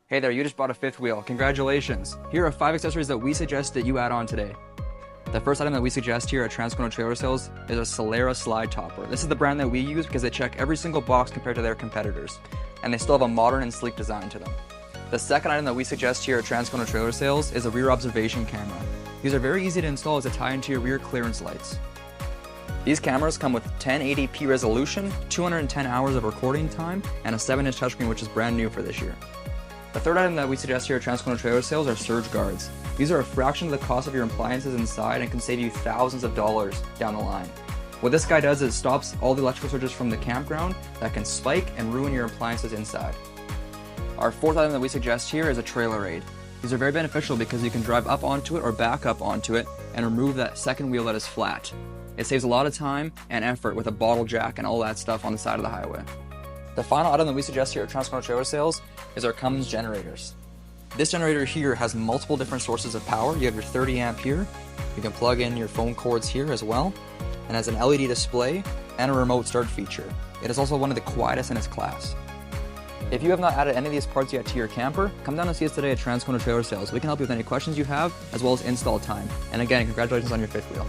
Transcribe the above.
Hey there, you just bought a fifth wheel. Congratulations. Here are 5 accessories that we suggest that you add on today. The first item that we suggest here at Transcona Trailer Sales is a Solera slide topper. This is the brand that we use because they check every single box compared to their competitors, and they still have a modern and sleek design to them. The second item that we suggest here at Transcona Trailer Sales is a rear observation camera. These are very easy to install as they tie into your rear clearance lights. These cameras come with 1080p resolution, 210 hours of recording time, and a 7-inch touchscreen, which is brand new for this year. The third item that we suggest here at Transcona Trailer Sales are surge guards. These are a fraction of the cost of your appliances inside and can save you thousands of dollars down the line. What this guy does is stops all the electrical surges from the campground that can spike and ruin your appliances inside. Our fourth item that we suggest here is a trailer aid. These are very beneficial because you can drive up onto it or back up onto it and remove that second wheel that is flat. It saves a lot of time and effort with a bottle jack and all that stuff on the side of the highway. The final item that we suggest here at Transcona Trailer Sales is our Cummins generators. This generator here has multiple different sources of power. You have your 30 amp here, you can plug in your phone cords here as well, and has an LED display and a remote start feature. It is also one of the quietest in its class. If you have not added any of these parts yet to your camper, come down and see us today at Transcona Trailer Sales. We can help you with any questions you have, as well as install time. And again, congratulations on your fifth wheel.